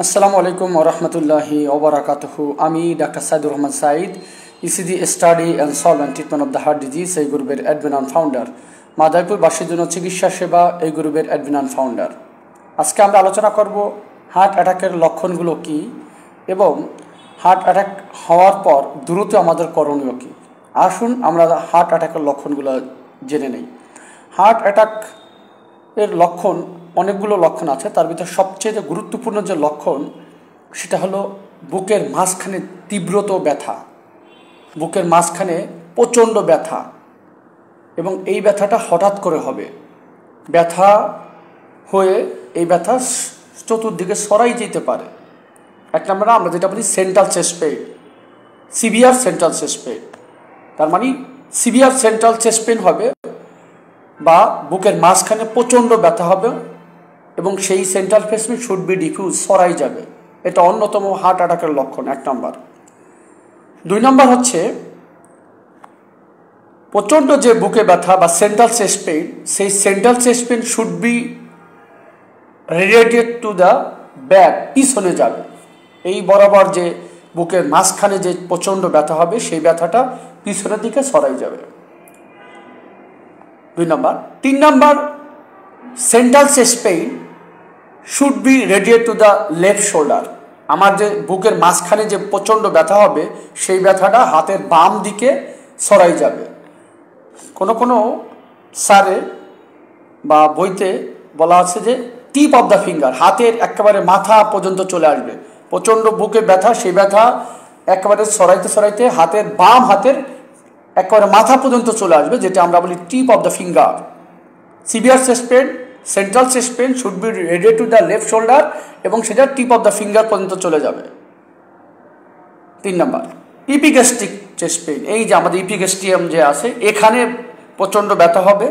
আসসালামু আলাইকুম ওরহমতুল্লাহি ওবরাকাতুহু। আমি doctor Saidur Rahman Saeed, ECG study and solve and treatment of the heart disease এই গ্রুপের অ্যাডমিন অ্যান্ড ফাউন্ডার, মাদারীপুরবাসীর জন্য চিকিৎসা সেবা এই গ্রুপের অ্যাডমিন অ্যান্ড ফাউন্ডার। আজকে আমরা আলোচনা করব হার্ট অ্যাটাকের লক্ষণগুলো কী এবং হার্ট অ্যাটাক হওয়ার পর দ্রুত আমাদের করণীয় কী। আসুন আমরা হার্ট অ্যাটাকের লক্ষণগুলো জেনে নেই। হার্ট অ্যাটাক এর লক্ষণ অনেকগুলো লক্ষণ আছে, তার ভিতরে সবচেয়ে গুরুত্বপূর্ণ যে লক্ষণ সেটা হলো বুকের মাঝখানে তীব্রত ব্যথা, বুকের মাঝখানে প্রচণ্ড ব্যথা এবং এই ব্যথাটা হঠাৎ করে হবে। ব্যথা হয়ে এই ব্যথা চতুর্দিকে সরাই যেতে পারে। এক নম্বরে আমরা যেটা বলি central chest pain, severe central chest pain. তার মানে সিভিয়ার সেন্ট্রাল চেস্ট পেইন হবে বা বুকের মাঝখানে প্রচণ্ড ব্যথা হবে এবং সেই central pain should B diffuse, সরাই যাবে। এটা অন্যতম হার্ট অ্যাটাকের লক্ষণ, এক নম্বর। দুই নম্বর হচ্ছে প্রচণ্ড যে বুকে ব্যথা বা সেন্ট্রাল চেস্ট পেইন, সেই central chest pain should be radiated to the back, পিছনে যাবে। এই বরাবর যে বুকের মাঝখানে যে প্রচণ্ড ব্যথা হবে সেই ব্যথাটা পিছনের দিকে সরাই যাবে, দুই নম্বর। তিন number, central chest pain should be radiate to the left shoulder. আমার যে বুকের মাঝখানে যে প্রচণ্ড ব্যথা হবে সেই ব্যথাটা হাতের বাম দিকে সরাই যাবে। কোনো কোনো স্যারে বা বইতে বলা আছে যে টিপ অফ দ্য ফিঙ্গার, হাতের একেবারে মাথা পর্যন্ত চলে আসবে। প্রচণ্ড বুকে ব্যথা, সেই ব্যথা একেবারে সরাইতে সরাইতে হাতের বাম হাতের একেবারে মাথা পর্যন্ত চলে আসবে, যেটা আমরা বলি tip of the finger. Severe chest pain, central chest pain should be radiate to the left shoulder এবং সেটা টিপ অফ দ্য ফিঙ্গার পর্যন্ত চলে যাবে। তিন নম্বর, ইপিগ্যাস্ট্রিক চেস্ট পেইন। এই যে আমাদের ইপিগ্যাস্ট্রিয়াম যে আছে, এখানে প্রচণ্ড ব্যথা হবে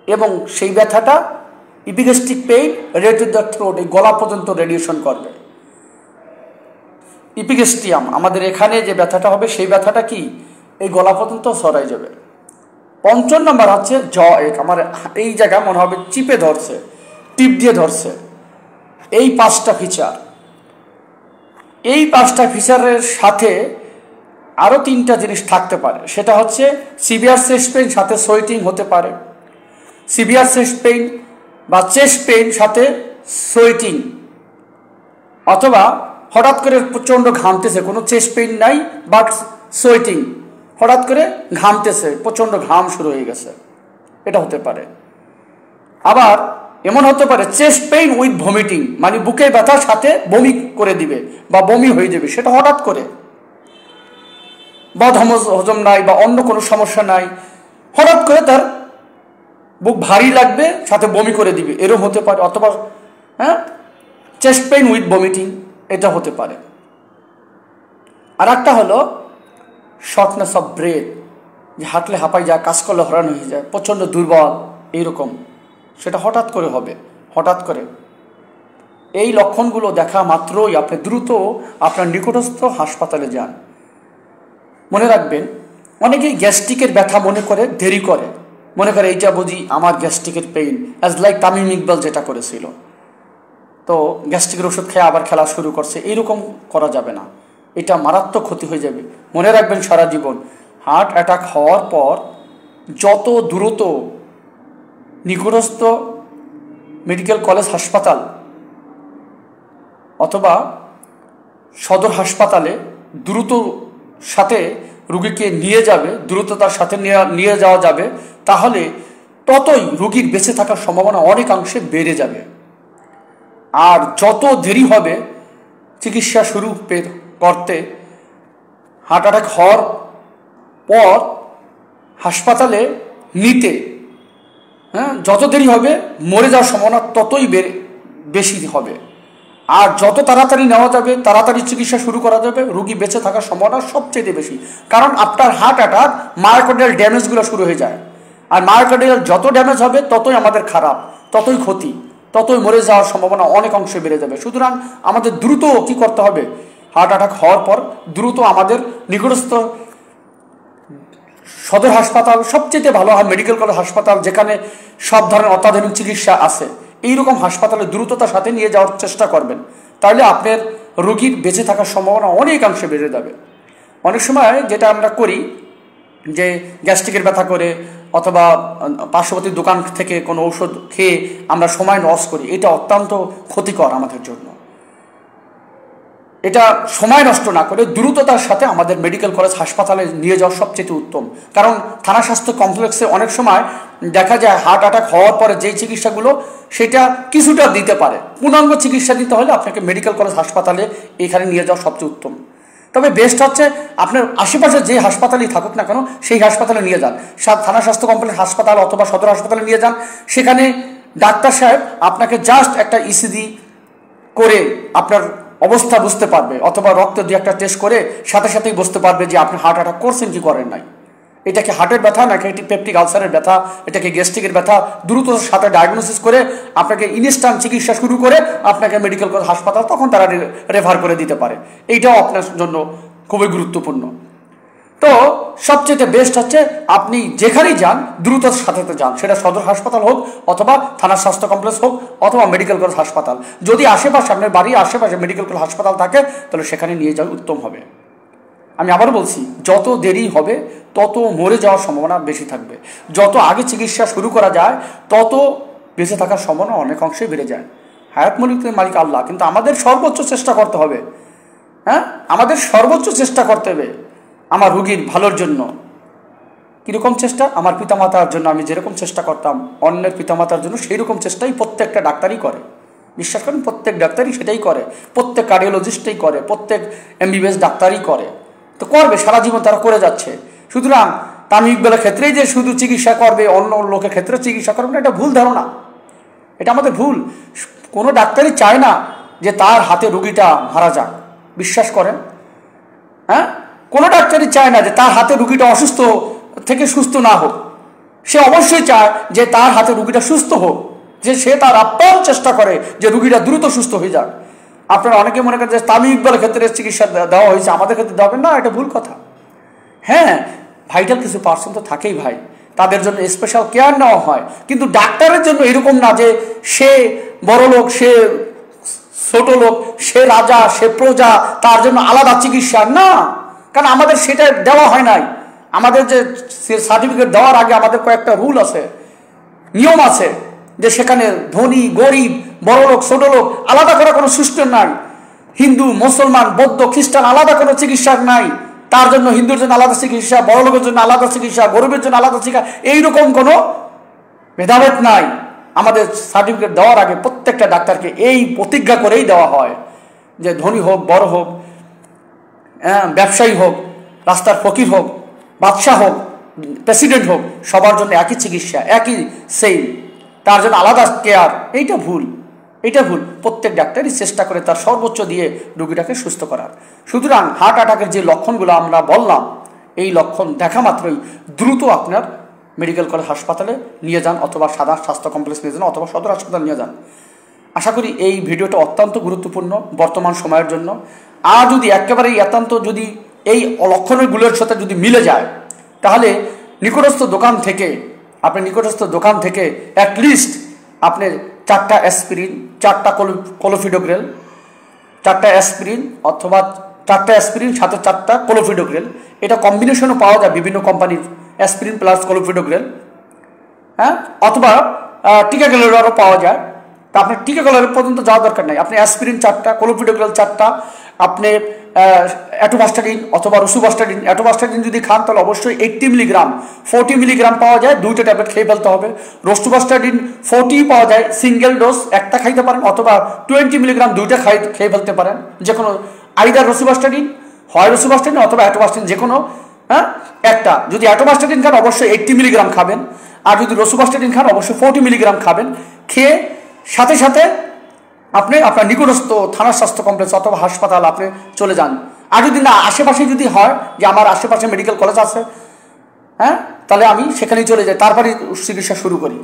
এবং সেই ব্যথাটা epigastric pain radiate to the throat, এই গলা পর্যন্ত রেডিয়েশন করবে। ইপিগ্যাস্ট্রিয়াম আমাদের এখানে যে ব্যথাটা হবে সেই ব্যথাটা কি এই গলা পর্যন্ত সরাই যাবে। পঞ্চম নম্বর হচ্ছে জ এক, আমার এই জায়গা মনে হবে চিপে ধরছে, টিপ দিয়ে ধরছে। এই পাঁচটা ফিচার, এই পাঁচটা ফিচারের সাথে আরও তিনটা জিনিস থাকতে পারে। সেটা হচ্ছে সিভিয়ার চেস্ট পেইন সাথে সোয়েটিং হতে পারে, সিভিয়ার চেস্ট পেইন বা চেস্ট পেইন সাথে সোয়েটিং, অথবা হঠাৎ করে প্রচণ্ড ঘামতেছে, কোনো চেস্ট পেইন নাই বাট সোয়েটিং, হঠাৎ করে ঘামতেছে, প্রচণ্ড ঘাম শুরু হয়ে গেছে, এটা হতে পারে। আবার এমন হতে পারে চেস্ট পেইন উইথ ভমিটিং, মানে বুকে ব্যথার সাথে বমি করে দিবে বা বমি হয়ে যাবে, সেটা হঠাৎ করে। বদ হজম নাই বা অন্য কোনো সমস্যা নাই, হঠাৎ করে তার বুক ভারী লাগবে সাথে বমি করে দিবে, এরকম হতে পারে। অথবা চেস্ট পেইন উইথ ভমিটিং, এটা হতে পারে। আর একটা হলো শর্টনেস অফ ব্রেথ, যে হাঁটলে হাঁপাই যায়, কাজ করলে হরান হয়ে যায়, প্রচণ্ড দুর্বল, এইরকম, সেটা হঠাৎ করে হবে, হঠাৎ করে। এই লক্ষণগুলো দেখা মাত্রই আপনি দ্রুত আপনার নিকটস্থ হাসপাতালে যান। মনে রাখবেন, অনেকেই গ্যাস্ট্রিকের ব্যথা মনে করে দেরি করে, মনে করে এইটা বুঝি আমার গ্যাস্ট্রিকের pain, as like Tamim Iqbal যেটা করেছিল, তো গ্যাস্ট্রিকের ওষুধ খেয়ে আবার খেলা শুরু করছে। এইরকম করা যাবে না, এটা মারাত্মক ক্ষতি হয়ে যাবে। মনে রাখবেন সারা জীবন, হার্ট অ্যাটাক হওয়ার পর যত দ্রুত নিকটস্থ মেডিকেল কলেজ হাসপাতাল অথবা সদর হাসপাতালে দ্রুত সাথে রুগীকে নিয়ে যাবে, দ্রুততার সাথে নিয়ে যাওয়া যাবে, তাহলে ততই রুগীর বেঁচে থাকার সম্ভাবনা অনেকাংশে বেড়ে যাবে। আর যত দেরি হবে চিকিৎসা শুরু করতে, হার্ট অ্যাটাক হওয়ার পর হাসপাতালে নিতে, যত দেরি হবে মরে যাওয়ার সম্ভাবনা ততই বেশি হবে। আর যত তাড়াতাড়ি নেওয়া যাবে, তাড়াতাড়ি চিকিৎসা শুরু করা যাবে, রুগী বেঁচে থাকার সম্ভাবনা সবচেয়ে বেশি। কারণ আপনার হার্ট অ্যাটাক মায়োকার্ডিয়াল ড্যামেজগুলো শুরু হয়ে যায়, আর মায়োকার্ডিয়াল যত ড্যামেজ হবে ততই আমাদের খারাপ, ততই ক্ষতি, ততই মরে যাওয়ার সম্ভাবনা অনেক অংশে বেড়ে যাবে। সুতরাং আমাদের দ্রুত কি করতে হবে, হার্ট অ্যাটাক হওয়ার পর দ্রুত আমাদের নিকটস্থ সদর হাসপাতাল, সবচেয়ে ভালো হয় মেডিকেল কলেজ হাসপাতাল, যেখানে সব ধরনের অত্যাধুনিক চিকিৎসা আছে, এইরকম হাসপাতালে দ্রুততার সাথে নিয়ে যাওয়ার চেষ্টা করবেন। তাহলে আপনার রোগীর বেঁচে থাকার সম্ভাবনা অনেকাংশে বেড়ে যাবে। অনেক সময় যেটা আমরা করি যে গ্যাস্ট্রিকের ব্যথা করে অথবা পার্শ্ববর্তী দোকান থেকে কোনো ঔষধ খেয়ে আমরা সময় লস করি, এটা অত্যন্ত ক্ষতিকর আমাদের জন্য। এটা সময় নষ্ট না করে দ্রুততার সাথে আমাদের মেডিকেল কলেজ হাসপাতালে নিয়ে যাওয়া সবচেয়ে উত্তম। কারণ থানা স্বাস্থ্য কমপ্লেক্সে অনেক সময় দেখা যায় হার্ট অ্যাটাক হওয়ার পরে যেই চিকিৎসাগুলো সেটা কিছুটা দিতে পারে, পূর্ণাঙ্গ চিকিৎসা দিতে হলে আপনাকে মেডিকেল কলেজ হাসপাতালে এখানে নিয়ে যাওয়া সবচেয়ে উত্তম। তবে বেস্ট হচ্ছে আপনার আশেপাশে যে হাসপাতালেই থাকুক না কেন সেই হাসপাতালে নিয়ে যান, থানা স্বাস্থ্য কমপ্লেক্স হাসপাতাল অথবা সদর হাসপাতালে নিয়ে যান। সেখানে ডাক্তার সাহেব আপনাকে জাস্ট একটা ইসিজি করে আপনার অবস্থা বুঝতে পারবে, অথবা রক্ত দিয়ে একটা টেস্ট করে সাথে সাথেই বুঝতে পারবে যে আপনি হার্ট অ্যাটাক করছেন কি করেন নাই, এটা কি হার্টের ব্যথা নাকি এটি পেপটিক আলসারের ব্যথা, এটা কি গ্যাস্ট্রিকের ব্যথা, দ্রুত সাথে ডায়াগনোসিস করে আপনাকে ইনস্ট্যান্ট চিকিৎসা শুরু করে আপনাকে মেডিকেল কলেজ হাসপাতাল তখন তারা রেফার করে দিতে পারে। এইটাও আপনার জন্য খুবই গুরুত্বপূর্ণ। তো সবচেয়ে বেস্ট হচ্ছে আপনি যেখানেই যান দ্রুত সাথে যান, সেটা সদর হাসপাতাল হোক অথবা থানা স্বাস্থ্য কমপ্লেক্স হোক অথবা মেডিকেল কলেজ হাসপাতাল। যদি আশেপাশে আপনার বাড়ির আশেপাশে মেডিকেল কলেজ হাসপাতাল থাকে তাহলে সেখানে নিয়ে যাওয়া উত্তম হবে। আমি আবার বলছি, যত দেরি হবে তত মরে যাওয়ার সম্ভাবনা বেশি থাকবে। যত আগে চিকিৎসা শুরু করা যায় তত বেঁচে থাকার সম্ভাবনা অনেক অংশেই বেড়ে যায়। হায়াত মালিক আল্লাহ, কিন্তু আমাদের সর্বোচ্চ চেষ্টা করতে হবে। হ্যাঁ, আমাদের সর্বোচ্চ চেষ্টা করতে হবে আমার রোগীর ভালোর জন্য। কীরকম চেষ্টা? আমার পিতামাতার জন্য আমি যেরকম চেষ্টা করতাম অন্যের পিতামাতার জন্য সেই রকম চেষ্টাই প্রত্যেকটা ডাক্তারই করে। বিশ্বাস করেন, প্রত্যেক ডাক্তারই সেটাই করে, প্রত্যেক কার্ডিওলজিস্টই করে, প্রত্যেক এমবিবিএস ডাক্তারই করে। তো করবে, সারা জীবন তারা করে যাচ্ছে। সুতরাং তামিম ইকবালের ক্ষেত্রেই যে শুধু চিকিৎসা করবে, অন্য লোকের ক্ষেত্রে চিকিৎসা করবে না, এটা ভুল ধারণা, এটা আমাদের ভুল। কোনো ডাক্তারই চায় না যে তার হাতে রুগীটা মারা যাক, বিশ্বাস করেন। হ্যাঁ, কোনো ডাক্তারই চায় না যে তার হাতে রুগীটা অসুস্থ থেকে সুস্থ না হোক। সে অবশ্যই চায় যে তার হাতে রুগীটা সুস্থ হোক, যে সে তার আপ্রাণ চেষ্টা করে যে রুগীটা দ্রুত সুস্থ হয়ে যাক। আপনারা অনেকে মনে করেন যে তামিম ইকবালের ক্ষেত্রে চিকিৎসা দেওয়া হয়েছে, আমাদের ক্ষেত্রে দেবেন না, এটা ভুল কথা। হ্যাঁ, ভাইটাল কিছু পার্সন তো থাকেই ভাই, তাদের জন্য স্পেশাল কেয়ার নেওয়া হয়, কিন্তু ডাক্তারের জন্য এরকম না যে সে বড় লোক, সে ছোট লোক, সে রাজা, সে প্রজা, তার জন্য আলাদা চিকিৎসা না। কারণ আমাদের সেটা দেওয়া হয় নাই। আমাদের যে সার্টিফিকেট দেওয়ার আগে আমাদের কয়েকটা রুল আছে, নিয়ম আছে, যে সেখানে ধনী গরিব, বড় লোক ছোট লোক আলাদা করে কোনো সিস্টেম নাই। হিন্দু মুসলমান বৌদ্ধ খ্রিস্টান আলাদা কোনো চিকিৎসা নাই। তার জন্য হিন্দুর জন্য আলাদা চিকিৎসা, বড় লোকের জন্য আলাদা চিকিৎসা, গরিবের জন্য আলাদা চিকিৎসা, এইরকম কোনো ভেদাভেদ নাই। আমাদের সার্টিফিকেট দেওয়ার আগে প্রত্যেকটা ডাক্তারকে এই প্রতিজ্ঞা করেই দেওয়া হয় যে ধনী হোক, বড় হোক, ব্যবসায়ী হোক, রাস্তার ফকির হোক, বাদশাহ হোক, প্রেসিডেন্ট হোক, সবার জন্য একই চিকিৎসা, একই সেই, তার জন্য আলাদা কেয়ার। এইটা ভুল, এটা ভুল। প্রত্যেক ডাক্তারই চেষ্টা করে তার সর্বোচ্চ দিয়ে রোগীটাকে সুস্থ করার। সুতরাং হার্ট অ্যাটাকের যে লক্ষণগুলো আমরা বললাম, এই লক্ষণ দেখা মাত্রই দ্রুত আপনার মেডিকেল কলেজ হাসপাতালে নিয়ে যান, অথবা সাদা স্বাস্থ্য কমপ্লেক্স নিয়ে যান, অথবা সদর হাসপাতালে নিয়ে যান। আশা করি এই ভিডিওটা অত্যন্ত গুরুত্বপূর্ণ বর্তমান সময়ের জন্য। আর যদি একেবারেই একান্ত যদি এই লক্ষণগুলোর সাথে যদি মিলে যায়, তাহলে নিকটস্থ দোকান থেকে অ্যাটলিস্ট আপনি 4টা অ্যাসপিরিন, 4টা ক্লোফিডোগ্রেল, 4টা অ্যাসপিরিন অথবা 4টা অ্যাসপিরিন সাথে 4টা ক্লোফিডোগ্রেল, এটা কম্বিনেশনও পাওয়া যায় বিভিন্ন কোম্পানির, অ্যাসপিরিন প্লাস ক্লোফিডোগ্রেল। হ্যাঁ, অথবা টিকাগ্লোরারও পাওয়া যায়। তা আপনার টিকাগ্লোরার পর্যন্ত যাওয়া দরকার নাই, আপনি অ্যাসপিরিন 4টা, ক্লোফিডোগ্রেল 4টা, আপনি অ্যাটোবাস্টাডিন অথবা রসুবাস্টাডিন, অ্যাটোবাস্টাডিন যদি খান তাহলে অবশ্যই 80 মিলিগ্রাম, 40 মিলিগ্রাম পাওয়া যায়, 2টা ট্যাবলেট খেয়ে ফেলতে হবে। রসুবাস্টাডিন 40 পাওয়া যায়, সিঙ্গেল ডোজ, একটা খাইতে পারেন, অথবা 20 মিলিগ্রাম 2টা খেয়ে ফেলতে পারেন। যে কোনো আইদার রসুবাস্টাডিন, হয় রসুবাস্টাডিন অথবা অ্যাটোবাস্টাডিন, যে কোনো একটা। যদি অ্যাটোবাস্টাডিন খান অবশ্যই 80 মিলিগ্রাম খাবেন, আর যদি রসুবাস্টাডিন খান অবশ্যই 40 মিলিগ্রাম খাবেন। খেয়ে সাথে সাথে আপনি আপনার নিকটস্থ থানা স্বাস্থ্য কমপ্লেক্স অথবা হাসপাতাল আপনি চলে যান। আর যদি না আশেপাশে যদি হয় যে আমার আশেপাশে মেডিকেল কলেজ আছে, হ্যাঁ, তাহলে আমি সেখানেই চলে যাই, তারপরে চিকিৎসা শুরু করি।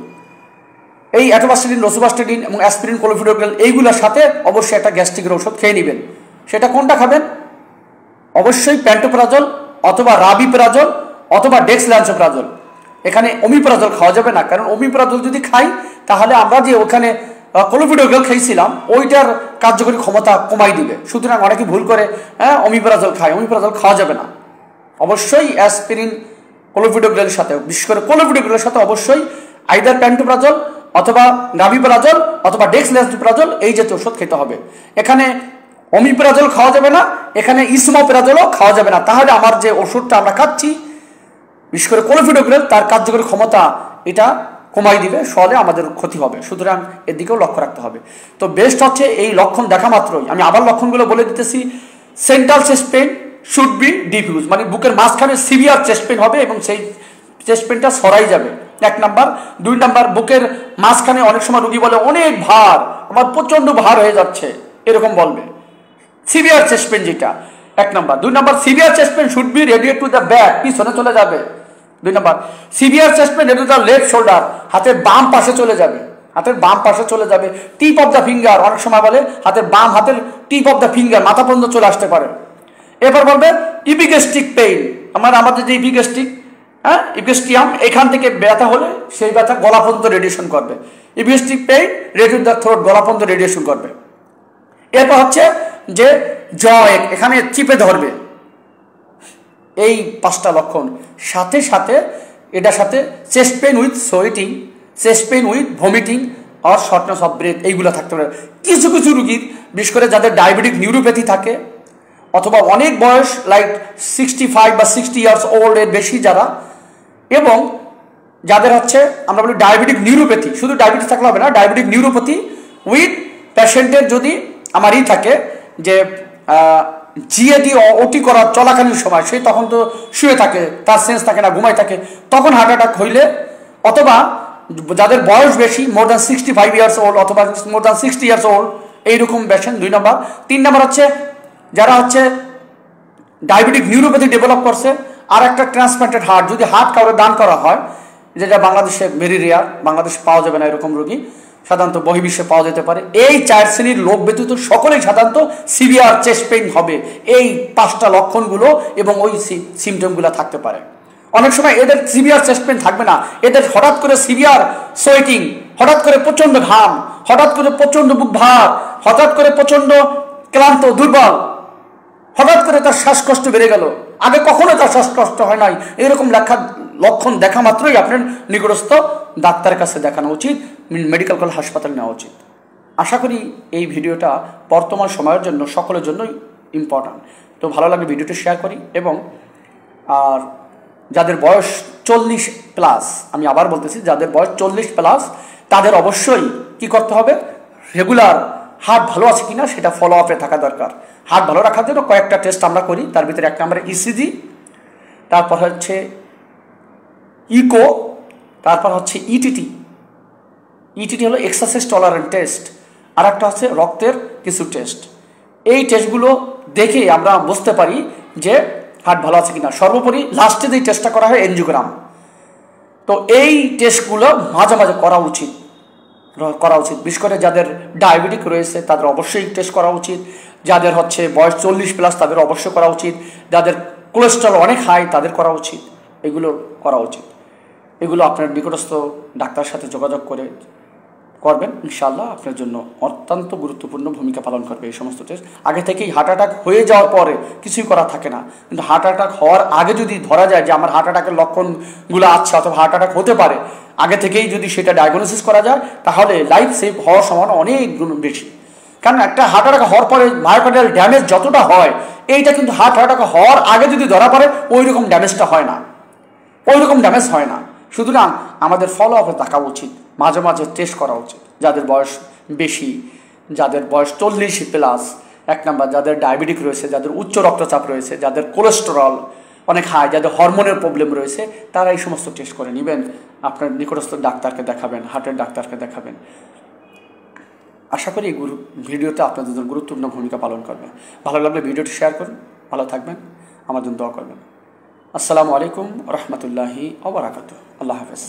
এই অ্যাটোবাস্টাডিন, রসুবাস্টাডিন এবং অ্যাসপিরিন, ক্লোফিডোগ্রেল এইগুলোর সাথে অবশ্যই একটা গ্যাস্ট্রিকের ওষুধ খেয়ে নেবেন। সেটা কোনটা খাবেন? অবশ্যই প্যান্টোপ্রাজল অথবা রাবিপ্রাজল অথবা ডেক্সল্যান্সোপ্রাজল। এখানে ওমিপ্রাজল খাওয়া যাবে না, কারণ ওমিপ্রাজল যদি খাই তাহলে আমরা যে ওখানে ক্লোপিডোগ্রাল খেয়েছিলাম ওইটার কার্যকরী ক্ষমতা কমাই দিবে। সুতরাং অনেকে ভুল করে অমিপ্রাজল খায়, অমিপ্রাজল খাওয়া যাবে না। অবশ্যই অ্যাসপিরিন ক্লোপিডোগ্রালের সাথে, বিশেষ করে ক্লোপিডোগ্রালের সাথে অবশ্যই আইদার প্যান্টোপ্রাজল অথবা গাভিপ্রাজল অথবা ডেক্সলেন্সোপ্রাজল এই জাতীয় ওষুধ খেতে হবে। এখানে অমিপ্রাজল খাওয়া যাবে না, এখানে ইসমোপ্রাজলও খাওয়া যাবে না। তাহলে আমার যে ওষুধটা আমরা খাচ্ছি বিশেষ করে ক্লোপিডোগ্রাল তার কার্যকরী ক্ষমতা এটা কমাই দিবে, ফলে আমাদের ক্ষতি হবে। সুতরাং এর দিকেও লক্ষ্য রাখতে হবে। তো বেস্ট হচ্ছে এই লক্ষণ দেখা মাত্রই আমি আবার লক্ষণগুলো বলে দিতেছি। Central chest pain should be diffuse, মানে বুকের মাঝখানে সিভিয়ার চেস্ট পেন হবে এবং সেই চেস্ট পেনটা সরাই যাবে, 1 নাম্বার। 2 নাম্বার, বুকের মাঝখানে অনেক সময় রোগী বলে অনেক ভার, আমার প্রচন্ড ভার হয়ে যাচ্ছে, এরকম বলবে, সিভিয়ার চেস্ট পেন যেটা 1 number. 2 number, severe chest pain should be radiate to the back, পিছনে চলে যাবে। 2 number, severe chest pain radiate to the left shoulder, হাতের বাম পাশে চলে যাবে, হাতের বাম পাশে চলে যাবে। টিপ অফ দ্য ফিঙ্গার, অনেক সময় বলে হাতের বাম হাতের টিপ অফ দ্য ফিঙ্গার মাথা পর্যন্ত চলে আসতে পারে। এরপর বলবে ইপিগ্যাস্ট্রিক পেইন, আমাদের যে ইপিগ্যাস্ট্রিক ইপিগ্যাস্ট্রিয়াম এখান থেকে ব্যথা হলে সেই ব্যথা গলা পর্যন্ত রেডিয়েশন করবে। Epigastric pain radiate the throat, গলা পর্যন্ত রেডিয়েশন করবে। এরপর হচ্ছে যে জয় এখানে চিপে ধরবে। এই 5টা লক্ষণ সাথে সাথে এটার সাথে chest pain with sweating, chest pain with vomiting আর শর্টনেস অফ ব্রেথ এইগুলো থাকতে পারে। কিছু কিছু রুগীর বিশেষ করে যাদের ডায়াবেটিক নিউরোপ্যাথি থাকে অথবা অনেক বয়স লাইক 65 বা 60 ইয়ার্স ওল্ড এর বেশি যারা, এবং যাদের হচ্ছে আমরা বলি ডায়াবেটিক নিউরোপ্যাথি, শুধু ডায়াবেটিস থাকলে হবে না, ডায়াবেটিক নিউরোপ্যাথি উইথ পেশেন্টের যদি আমারই থাকে যে জিএডি ওটি করার চলাকালীন সময় সে তখন তো শুয়ে থাকে, তার সেন্স থাকে না, ঘুমায় থাকে, তখন হার্ট অ্যাটাক হইলে, অথবা যাদের বয়স বেশি মোর দ্যান 65 ইয়ার্স ওল্ড অথবা মোর দ্যান 60 ইয়ার্স ওল্ড এইরকম পেশেন্ট 2 নম্বর। 3 নম্বর হচ্ছে যারা হচ্ছে ডায়াবেটিক নিউরোপ্যাথি ডেভেলপ করছে আর একটা ট্রান্সপ্লান্টেড হার্ট, যদি হার্ট কাউকে দান করা হয়, যেটা বাংলাদেশে ভেরি রেয়ার, বাংলাদেশে পাওয়া যাবে না এরকম রোগী, সাধারণত বহির্বিশ্বে পাওয়া যেতে পারে। এই 4 শ্রেণীর লোক ব্যতীত সকলেই সাধারণত সিভিয়ার চেস্ট পেইন হবে। এই 5টা লক্ষণগুলো এবং ওই সিমটমগুলো থাকতে পারে। অনেক সময় এদের সিভিয়ার চেস্ট পেইন থাকবে না, এদের হঠাৎ করে সিভিয়ার সোয়েটিং, হঠাৎ করে প্রচন্ড ঘাম, হঠাৎ করে প্রচন্ড বুক ভার, হঠাৎ করে প্রচন্ড ক্লান্ত দুর্বল, হঠাৎ করে তার শ্বাসকষ্ট বেড়ে গেল, আগে কখনো তার শ্বাসকষ্ট হয় নাই, এরকম লক্ষণ দেখা মাত্রই আপনার নিকটস্থ ডাক্তারের কাছে দেখানো উচিত, মেডিকেল কলেজ হাসপাতালে নেওয়া উচিত। আশা করি এই ভিডিওটা বর্তমান সময়ের জন্য সকলের জন্যই ইম্পর্ট্যান্ট। তো ভালো লাগলে ভিডিওটি শেয়ার করি, এবং আর যাদের বয়স 40 প্লাস, আমি আবার বলতেছি যাদের বয়স 40 প্লাস তাদের অবশ্যই কি করতে হবে, রেগুলার হার্ট ভালো আছে কিনা সেটা ফলো আপে থাকা দরকার। হার্ট ভালো রাখার জন্য কয়েকটা টেস্ট আমরা করি, তার ভিতরে 1 নম্বরে ইসিজি, তারপর হচ্ছে ইকো, তারপর হচ্ছে ইটিটি। ইটিটি হলো এক্সারসাইজ টলারেন্ট টেস্ট, আর একটা হচ্ছে রক্তের কিছু টেস্ট। এই টেস্টগুলো দেখে আমরা বুঝতে পারি যে হার্ট ভালো আছে কিনা। সর্বোপরি লাস্টে যে টেস্টটা করা হয় এনজিওগ্রাম। তো এই টেস্টগুলো মাঝে মাঝে করা উচিত, বিশেষ করে যাদের ডায়াবেটিক রয়েছে তাদের অবশ্যই টেস্ট করা উচিত, যাদের হচ্ছে বয়স 40 প্লাস তাদের অবশ্যই করা উচিত, যাদের কোলেস্ট্রল অনেক হাই তাদের করা উচিত, এগুলো করা উচিত। এগুলো আপনার নিকটস্থ ডাক্তারের সাথে যোগাযোগ করে করবেন, ইনশাআল্লাহ আপনার জন্য অত্যন্ত গুরুত্বপূর্ণ ভূমিকা পালন করবে এই সমস্ত টেস্ট। আগে থেকেই হার্ট অ্যাটাক হয়ে যাওয়ার পরে কিছুই করা থাকে না, কিন্তু হার্ট অ্যাটাক হওয়ার আগে যদি ধরা যায় যে আমার হার্ট অ্যাটাকের লক্ষণগুলো আছে অথবা হার্ট অ্যাটাক হতে পারে, আগে থেকেই যদি সেটা ডায়াগনোসিস করা যায় তাহলে লাইফ সেভ হওয়ার সম্ভাবনা অনেক গুণ বেশি। কারণ একটা হার্ট অ্যাটাক হওয়ার পরে মায়োকার্ডিয়াল ড্যামেজ যতটা হয়, এইটা কিন্তু হার্ট অ্যাটাক হওয়ার আগে যদি ধরা পড়ে ওই রকম ড্যামেজটা হয় না, ওই রকম ড্যামেজ হয় না। সুতরাং আমাদের ফলো আপে থাকা উচিত, মাঝে মাঝে টেস্ট করা উচিত। যাদের বয়স বেশি, যাদের বয়স 40 প্লাস, 1 নম্বর যাদের ডায়াবেটিক রয়েছে, যাদের উচ্চ রক্তচাপ রয়েছে, যাদের কোলেস্টেরল অনেক হাই, যাদের হরমোনের প্রবলেম রয়েছে, তারা এই সমস্ত টেস্ট করে নেবেন। আপনার নিকটস্থ ডাক্তারকে দেখাবেন, হার্টের ডাক্তারকে দেখাবেন। আশা করি এই ভিডিওতে আপনাদের জন্য গুরুত্বপূর্ণ ভূমিকা পালন করবে। ভালো লাগলে ভিডিওটি শেয়ার করুন, ভালো থাকবেন, আমার জন্য দোয়া করবেন। আসসালামু আলাইকুম রহমতুল্লাহি ওয়া বারাকাতুহু। আল্লাহ হাফেজ।